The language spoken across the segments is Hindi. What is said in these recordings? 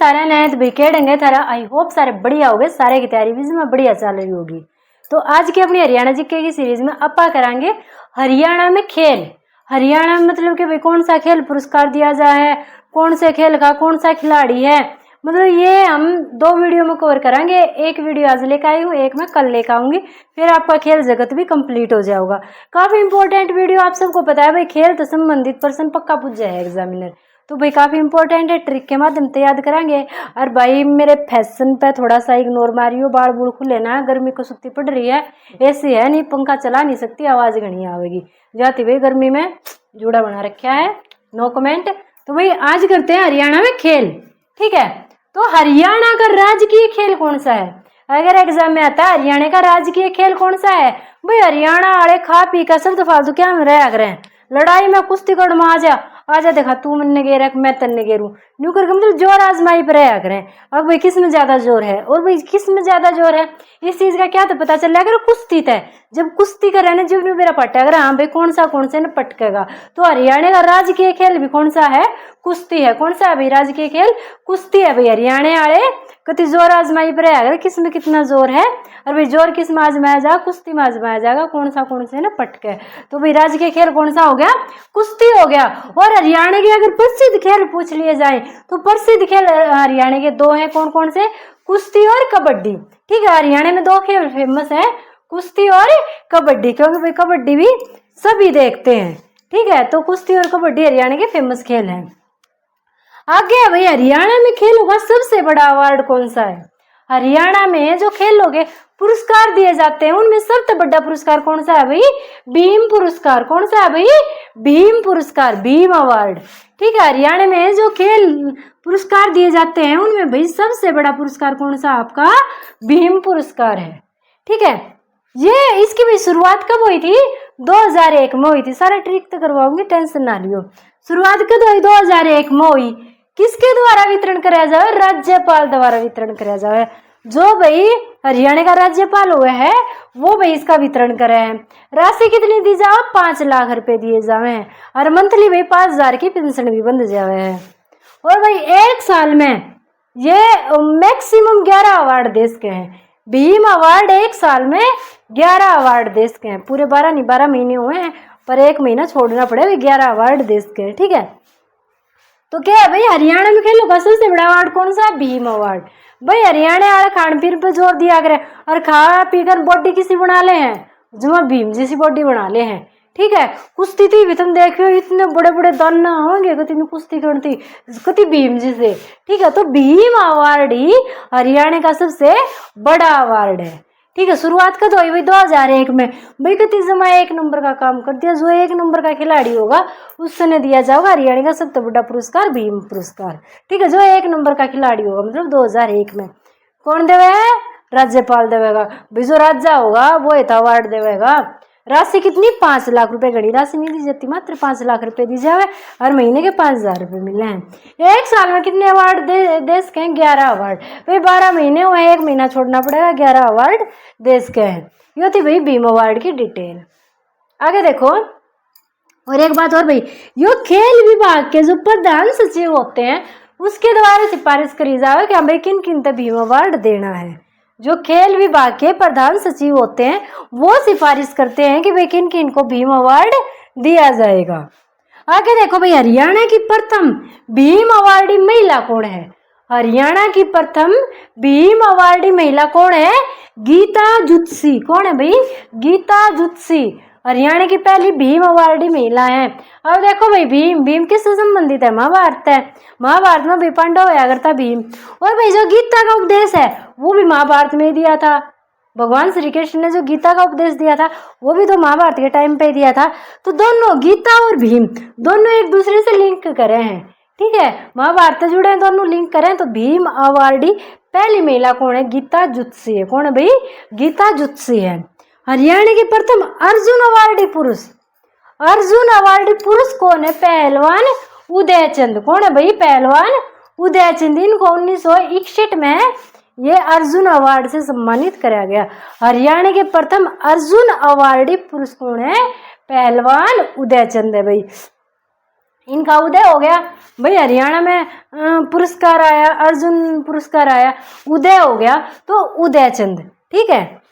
सारे नए तो भाई कह देंगे थारा आई होप सारे बढ़िया हो गए, सारे की तैयारी भी में बढ़िया चल रही होगी। तो आज की अपनी हरियाणा जीके की सीरीज में अपा करांगे हरियाणा में खेल। हरियाणा में मतलब कि भाई कौन सा खेल पुरस्कार दिया जाए, कौन से खेल का कौन सा खिलाड़ी है, मतलब ये हम 2 वीडियो में कवर करांगे। एक वीडियो आज लेकर आई हूँ, एक मैं कल लेकर आऊंगी, फिर आपका खेल जगत भी कंप्लीट हो जाएगा। काफी इंपॉर्टेंट वीडियो, आप सबको पता है भाई खेल से संबंधित प्रश्न पक्का पूछ जाए एग्जामिनर, तो भाई काफी इंपॉर्टेंट है, ट्रिक के माध्यम से याद करांगे। और भाई मेरे फैशन पे थोड़ा सा इग्नोर मारियो, बाल बुल खुले ना, गर्मी को सुक्ति पड़ रही है, ऐसी है नहीं, पंखा चला नहीं सकती, आवाज घनी आवेगी जाती भाई गर्मी में जूड़ा बना रखा है, नो कमेंट। तो भाई आज करते हैं हरियाणा में खेल, ठीक है। तो हरियाणा का राजकीय खेल कौन सा है, अगर एग्जाम में आता है हरियाणा का राजकीय खेल कौन सा है, भाई हरियाणा वाले खा पी का सब तो फालतू क्या में रह रहे हैं, लड़ाई में कुश्ती कड़ में आजा देखा तू मन गेर मैं तन्ने गेरू न्यू करके मतलब जोर आजमाई पर रहा करें। अब भाई किस में ज्यादा जोर है, और भाई किस में ज्यादा जोर है इस चीज का क्या तो पता चल रहा है, अगर कुश्ती तय जब कुश्ती कर रहे ना जब मेरा पट्टा अगर हाँ भाई कौन से न पटकेगा। तो हरियाणा का राजकीय खेल भी कौन सा है, कुश्ती है। कौन सा है भाई राजकीय खेल, कुश्ती है भाई। हरियाणा वाले कति जोर आजमाई पर है, किस में कितना जोर है, और भाई जोर किस में आजमाया जाएगा, कुश्ती में आजमाया जाएगा, कौन से ना पटके। तो भाई राजकीय खेल कौन सा हो गया, कुश्ती हो गया। और हरियाणा के अगर प्रसिद्ध खेल पूछ लिए जाए तो प्रसिद्ध खेल हरियाणा के 2 हैं, कौन कौन से, कुश्ती और कबड्डी, ठीक है। हरियाणा में 2 खेल फेमस है, कुश्ती और कबड्डी, क्योंकि भाई कबड्डी भी सभी देखते हैं, ठीक है। तो कुश्ती और कबड्डी हरियाणा के फेमस खेल हैं। आगे भाई हरियाणा में खेलों का सबसे बड़ा अवार्ड कौन सा है, हरियाणा में जो खेलों के पुरस्कार दिए जाते हैं उनमें सबसे बड़ा पुरस्कार कौन सा है भाई, भीम पुरस्कार। कौन सा है भाई, भीम पुरस्कार, भीम अवार्ड, ठीक है। हरियाणा में जो खेल पुरस्कार दिए जाते हैं उनमें भाई सबसे बड़ा पुरस्कार कौन सा, आपका भीम पुरस्कार है, ठीक है। ये इसकी भी शुरुआत कब हुई थी, 2001 में हुई थी। सारा ट्रिक तो करवाऊंगी, टेंशन ना लियो। शुरुआत कब हुई, 2001 में हुई। किसके द्वारा वितरण कराया जाए, राज्यपाल द्वारा वितरण कराया जाए। जो भाई हरियाणा का राज्यपाल हुए है वो भाई इसका वितरण करे हैं। राशि कितनी दी जाओ, 5 लाख रुपए दिए जावे, और मंथली भाई 5000 की पेंशन भी बंध जावे है। और भाई एक साल में ये मैक्सिमम 11 अवार्ड देश के हैं। भीम अवार्ड एक साल में 11 अवार्ड देश के हैं, पूरे 12 नहीं 12 महीने हुए हैं, पर 1 महीना छोड़ना पड़ेगा, 11 अवार्ड देश के हैं, ठीक है। तो क्या है भाई हरियाणा में खेलों का सबसे बड़ा अवार्ड कौन सा, भीम अवार्ड। भाई हरियाणा वाले खान पीन पे जोर दिया करे, और खा पीकर बॉडी किसी बना ले हैं, जो भीम जैसी बॉडी बना ले हैं, ठीक है। कुश्ती थी भी तुम देखियो इतने बड़े बड़े दाना होंगे, कति कुश्ती करती कति भीम जी से, ठीक है। तो भीम अवार्ड ही हरियाणा का सबसे बड़ा अवार्ड है, ठीक है। शुरुआत कब हुई भाई, 2001 में। भाई कति जमा 1 नंबर का काम कर दिया, जो 1 नंबर का खिलाड़ी होगा उसने दिया जाएगा हरियाणा का सबसे बड़ा पुरस्कार भीम पुरस्कार, ठीक है। जो 1 नंबर का खिलाड़ी होगा मतलब 2001 में कौन देवे, राज्यपाल देवेगा भाई, जो राजा होगा वो एक अवार्ड देवेगा। राशि कितनी, 5 लाख रुपए, घड़ी राशि नहीं दी जाती, मात्र 5 लाख रुपए दी जावे, हर महीने के 5000 रुपए मिले हैं। एक साल में कितने अवार्ड देश के हैं, 11 अवार्ड। भाई 12 महीने हुए, 1 महीना छोड़ना पड़ेगा, 11 अवार्ड देश के हैं। ये थी भाई भीम अवार्ड की डिटेल। आगे देखो, और एक बात और भाई, यो खेल विभाग के जो प्रधान सचिव होते हैं उसके द्वारा सिफारिश करी जावे कि भाई किन किन तक भीम अवार्ड देना है। जो खेल विभाग के प्रधान सचिव होते हैं वो सिफारिश करते हैं कि भाई किन किन को भीम अवार्ड दिया जाएगा। आगे देखो भाई, हरियाणा की प्रथम भीम अवार्डी महिला कौन है, हरियाणा की प्रथम भीम अवार्डी महिला कौन है, गीता जुत्सी। कौन है भाई, गीता जुत्सी हरियाणा की पहली भीम अवार्डी महिला है। अब देखो भाई भीम किससे संबंधित है, महाभारत है। महाभारत में भी पांडव होया करता भीम। और भाई जो गीता का उपदेश है वो भी महाभारत में दिया था, भगवान श्री कृष्ण ने जो गीता का उपदेश दिया था वो भी तो महाभारत के टाइम पे दिया था। तो दोनों गीता और भीम दोनों एक दूसरे से लिंक करे हैं, ठीक है। महाभारत से जुड़े दोनों लिंक करें तो भीम अवार्डी पहली महिला कौन है, गीता जुत्सी है। कौन है भाई, गीता जुत्सी है। हरियाणा के प्रथम अर्जुन अवार्डी पुरुष, अर्जुन अवार्डी पुरुष कौन है, पहलवान उदयचंद। कौन है भाई, पहलवान उदयचंद। इनको 1961 में ये अर्जुन अवार्ड से सम्मानित कराया गया। हरियाणा के प्रथम अर्जुन अवार्डी पुरुष कौन है, पहलवान उदयचंद है भाई। इनका उदय हो गया भाई, हरियाणा में पुरस्कार आया, अर्जुन पुरस्कार आया, उदय हो गया तो उदयचंद। ठीक है।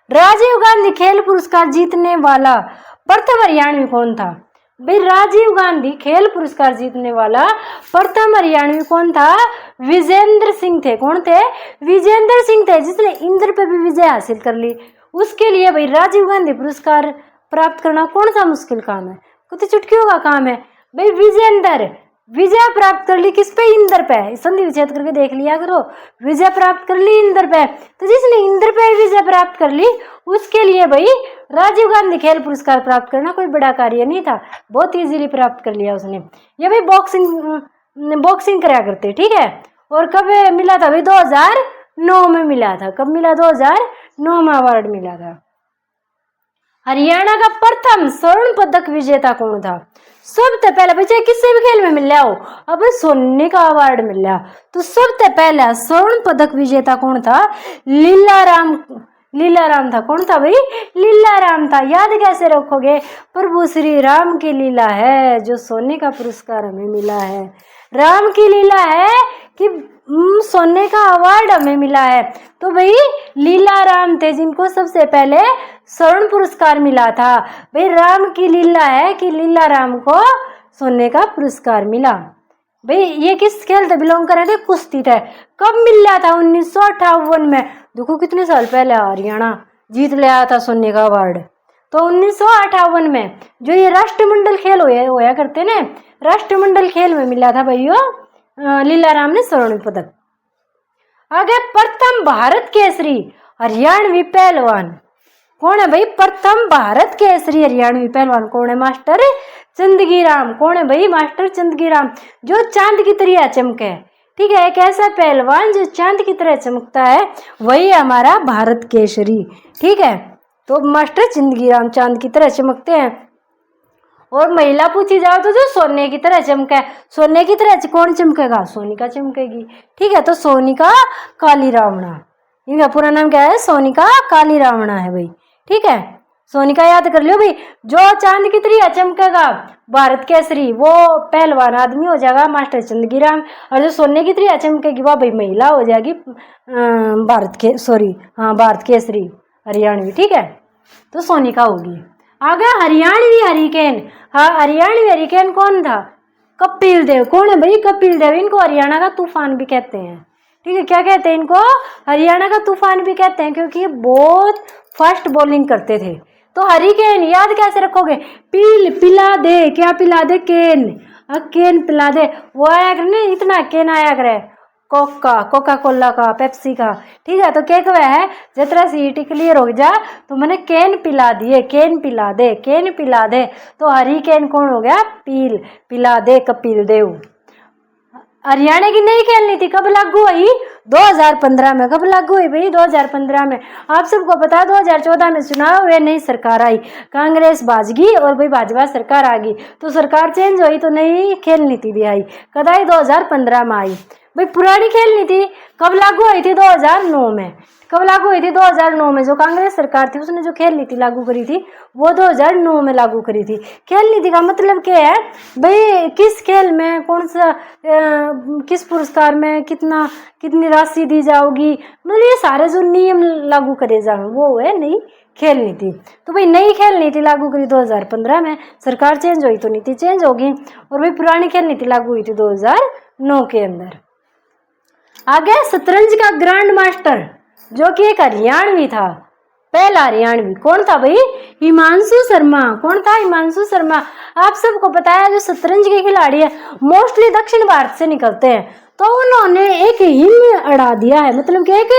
राजीव गांधी खेल पुरस्कार जीतने वाला प्रथम हरियाणवी कौन था? भाई राजीव गांधी खेल पुरस्कार जीतने वाला प्रथम हरियाणवी कौन था? विजेंद्र सिंह थे। कौन थे? विजेंद्र सिंह थे, जिसने इंद्र पे भी विजय हासिल कर ली। उसके लिए भाई राजीव गांधी पुरस्कार प्राप्त करना कौन सा मुश्किल काम है? कुछ चुटकियों का काम है भाई। विजेंद्र विजय प्राप्त कर ली किस पे? इंद्र पे। संधि विच्छेद करके देख लिया करो। विजय प्राप्त कर ली इंद्र पे, तो जिसने इंद्र पे विजय प्राप्त कर ली उसके लिए भाई राजीव गांधी खेल पुरस्कार प्राप्त करना कोई बड़ा कार्य नहीं था, बहुत इजीली प्राप्त कर लिया उसने। ये भाई बॉक्सिंग कराया करते। ठीक है। और कब मिला था भाई? 2009 में मिला था। कब मिला? 2009 में अवार्ड मिला था। हरियाणा का प्रथम स्वर्ण पदक विजेता कौन था? सबसे पहले बच्चे किसी भी खेल में मिल रहा हो, अब सोने का अवार्ड मिल रहा, तो सबसे पहला स्वर्ण पदक विजेता कौन था? लीलाराम था। कौन था भाई? लीलाराम था। याद कैसे रखोगे? प्रभु श्री राम की लीला है जो सोने का पुरस्कार हमें मिला है। राम की लीला है कि सोने का अवार्ड हमें मिला है। तो भाई लीलाराम थे जिनको सबसे पहले स्वर्ण पुरस्कार मिला था। भाई राम की लीला है कि लीलाराम को सोने का पुरस्कार मिला। भाई ये किस खेल से बिलोंग कर रहे थे? कुश्ती थे। कब मिल रहा था? 1958 में। देखो कितने साल पहले हरियाणा जीत लिया था सोने का अवार्ड। तो 1958 में जो ये राष्ट्रमंडल खेल होया करते ना, राष्ट्रमंडल खेल में मिला था भाई लीलाराम ने स्वर्ण पदक। आगे प्रथम भारत केसरी हरियाणवी पहलवान कौन है भाई? प्रथम भारत केसरी हरियाणवी पहलवान कौन है? मास्टर चंदगी राम। कौन है भाई? मास्टर चंदगी राम, जो चांद की तरह चमके। ठीक है। एक ऐसा पहलवान जो चांद की तरह चमकता है वही हमारा भारत केसरी। ठीक है। तो मास्टर चंदगी राम चांद की तरह चमकते हैं। और महिला पूछी जाओ तो जो सोने की तरह चमके। सोने की तरह कौन चमकेगा? सोनिका चमकेगी। ठीक है। तो सोनिका काली रावणा, इनका पूरा नाम क्या है? सोनिका काली रावणा है भाई। ठीक है। सोनिका याद कर लियो भाई। जो चांद की तरह चमकेगा भारत केसरी वो पहलवान आदमी हो जाएगा मास्टर चंदगी राम, और जो सोने की तरह चमकेगी वह भाई महिला हो जाएगी भारत केसरी हरियाणवी। ठीक है। तो सोनिका होगी। आगे हरियाणवी हरिकेन। हाँ, हरियाणवी हरिकेन कौन था? कपिल देव। कौन है भाई? कपिल देव। इनको हरियाणा का तूफान भी कहते हैं। ठीक है। क्या कहते हैं इनको? हरियाणा का तूफान भी कहते हैं, क्योंकि ये बहुत फास्ट बॉलिंग करते थे। तो हरिकेन याद कैसे रखोगे? पिला दे। क्या पिला दे? केन। केन पिला दे। वो आया करे इतना केन आया करे, कोका कोला का, पेप्सी का। ठीक है। तो क्या कहे है? जितना सीटी क्लियर हो जा तो मैंने केन पिला दिए, केन पिला दे, केन पिला दे। तो हरिकेन कौन हो गया? पिला दे कपिल देव। हरियाणा की नई खेल नीति कब लागू हुई? 2015 में। कब लागू हुई भाई? 2015 में। आप सबको पता है 2014 में चुनाव हुए, नई सरकार आई, कांग्रेस भाजगी और भाई भाजपा सरकार आ गई, तो सरकार चेंज हुई तो नई खेल नीति भी आई। कद आई? 2015 में आई। भाई पुरानी खेल नीति कब लागू हुई थी? 2009 में। कब लागू हुई थी? 2009 में। जो कांग्रेस सरकार थी उसने जो खेल नीति लागू करी थी वो 2009 में लागू करी थी। खेल नीति का मतलब क्या है भाई? किस खेल में कौन सा किस पुरस्कार में कितनी राशि दी जाओगी, मतलब ये सारे जो नियम लागू करे जाए वो है नई खेल नीति। तो भाई नई खेल नीति लागू करी 2015 में। सरकार चेंज हुई तो नीति चेंज होगी। और भाई पुरानी खेल नीति लागू हुई थी 2009 के अंदर। आगे शतरंज का ग्रैंड मास्टर जो कि एक हरियाणवी था, पहला हरियाणवी कौन था भाई? हिमांशु शर्मा। कौन था? हिमांशु शर्मा। आप सबको पता है जो शतरंज के खिलाड़ी है मोस्टली दक्षिण भारत से निकलते हैं, तो उन्होंने एक हिम अड़ा दिया है, मतलब कि एक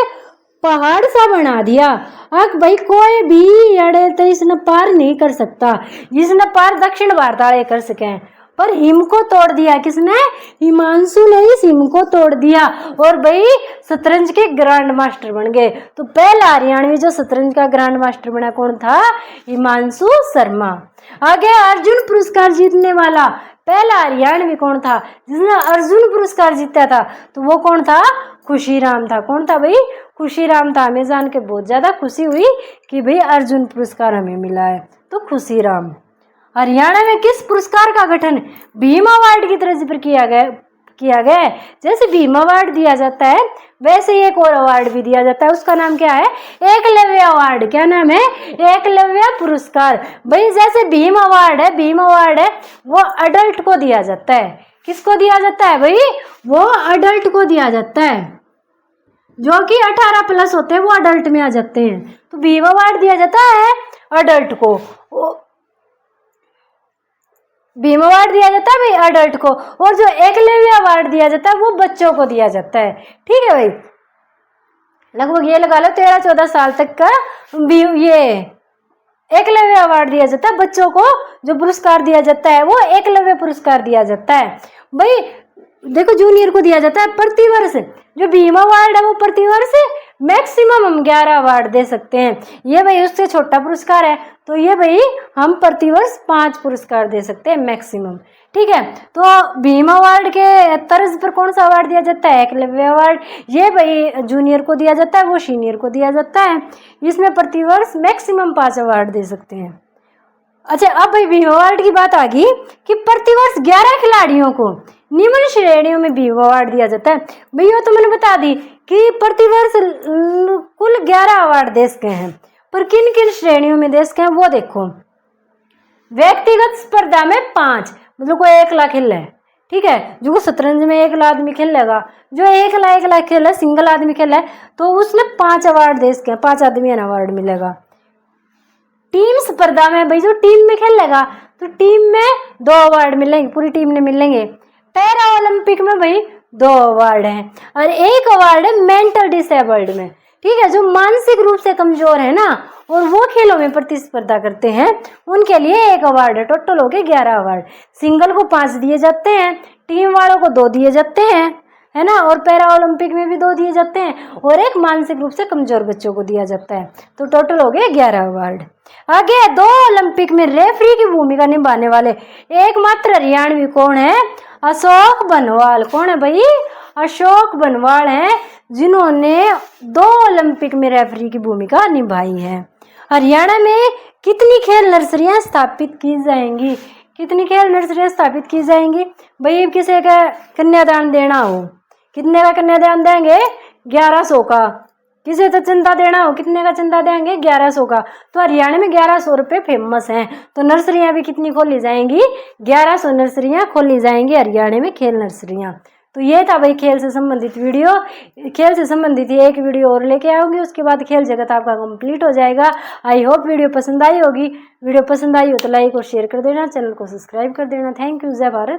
पहाड़ सा बना दिया। अब भाई कोई भी अड़े तो इसने पार नहीं कर सकता, जिसने पार दक्षिण भारत वाले कर सके, पर हिम को तोड़ दिया। किसने? हिमांशु ने इस हिम को तोड़ दिया और भाई शतरंज के ग्रैंड मास्टर बन गए। तो पहला हरियाणवी जो शतरंज का ग्रैंड मास्टर बना कौन था? हिमांशु शर्मा। आगे अर्जुन पुरस्कार जीतने वाला पहला हरियाणवी कौन था जिसने अर्जुन पुरस्कार जीता था? तो वो कौन था? खुशीराम था। कौन था भाई? खुशीराम था। हमें जान के बहुत ज्यादा खुशी हुई कि भाई अर्जुन पुरस्कार हमें मिला है, तो खुशीराम। हरियाणा में किस पुरस्कार का गठन भीम अवार्ड की तर्ज पर किया गया है। जैसे भीम अवार्ड दिया जाता है वैसे ही एक और अवार्ड भी दिया जाता है, उसका नाम क्या है, एकलव्य अवार्ड। क्या नाम है, एकलव्य पुरस्कार। भाई जैसे भीम अवार्ड है वो अडल्ट को दिया जाता है। किसको दिया जाता है भाई, वो अडल्ट को दिया जाता है, जो कि 18+ होते हैं वो अडल्ट में आ जाते हैं। तो भीम अवार्ड दिया जाता है अडल्ट को, भीम अवार्ड दिया जाता है भाई अडल्ट को, और जो एकलव्य अवार्ड दिया जाता है वो बच्चों को दिया जाता है। ठीक है भाई, लगभग ये लगा लो 13-14 साल तक का ये एकलव्य अवार्ड दिया जाता है बच्चों को। जो पुरस्कार दिया जाता है वो एकलव्य पुरस्कार दिया जाता है। भाई देखो जूनियर को दिया जाता है प्रतिवर्ष, जो भीम अवार्ड है वो प्रतिवर्ष मैक्सिमम हम 11 अवार्ड दे सकते हैं। ये भाई उससे छोटा पुरस्कार है तो ये भाई हम प्रतिवर्ष 5 पुरस्कार दे सकते हैं मैक्सिमम। ठीक है, तो भीम अवार्ड के तर्ज पर कौन सा अवार्ड दिया जाता है, एकलव्य अवार्ड। ये भाई जूनियर को दिया जाता है, वो सीनियर को दिया जाता है। इसमें प्रतिवर्ष मैक्सिमम 5 अवार्ड दे सकते हैं। अच्छा, अब भाई भीम अवार्ड की बात आ गई कि प्रतिवर्ष 11 खिलाड़ियों को निम्न श्रेणियों में भीम अवार्ड दिया जाता है। भैया तो मैंने बता दी कि प्रतिवर्ष कुल 11 अवार्ड देश के हैं, पर किन किन श्रेणियों में देश के हैं वो देखो। व्यक्तिगत स्पर्धा में 5, मतलब कोई 1 लाख खेल है, ठीक है, जो शतरंज में 1 लाख आदमी खेल लेगा, जो 1 लाख खेल है, सिंगल आदमी खेल है, तो उसने 5 अवार्ड देश के, 5 आदमी अवार्ड मिलेगा। टीम स्पर्धा में भाई जो टीम में खेल लेगा तो टीम में 2 अवार्ड मिलेंगे, पूरी टीम ने मिलेंगे। पैरा ओलंपिक में भाई 2 अवार्ड हैं और 1 अवार्ड है मेंटल डिसेबल्ड में। ठीक है, जो मानसिक रूप से कमजोर है ना और वो खेलों में प्रतिस्पर्धा करते हैं उनके लिए 1 अवार्ड है। टोटल हो गए 11 अवार्ड। सिंगल को 5 दिए जाते हैं, टीम वालों को 2 दिए जाते हैं, है ना, और पैरा ओलंपिक में भी 2 दिए जाते हैं और 1 मानसिक रूप से कमजोर बच्चों को दिया जाता है। तो टोटल हो गए 11 अवार्ड। आगे 2 ओलंपिक में रेफरी की भूमिका निभाने वाले एकमात्र हरियाणवी कौन है, अशोक बनवाल। कौन है भाई, अशोक बनवाल हैं, जिन्होंने 2 ओलंपिक में रेफरी की भूमिका निभाई है। हरियाणा में कितनी खेल नर्सरियां स्थापित की जाएंगी, कितनी खेल नर्सरियां स्थापित की जाएंगी। भाई किसी का कन्यादान देना हो, कितने का कन्यादान देंगे, 1100 का। किसी तो चंदा देना हो, कितने का चंदा देंगे, 1100 का। तो हरियाणा में 1100 रुपये फेमस हैं। तो नर्सरियां भी कितनी खोली जाएंगी, 1100 नर्सरियां खोली जाएंगी हरियाणा में, खेल नर्सरियां। तो ये था भाई खेल से संबंधित वीडियो। खेल से संबंधित एक वीडियो और लेके आऊंगी, उसके बाद खेल जगत आपका कंप्लीट हो जाएगा। आई होप वीडियो पसंद आई होगी। वीडियो पसंद आई हो तो लाइक और शेयर कर देना, चैनल को सब्सक्राइब कर देना। थैंक यू, जय भारत।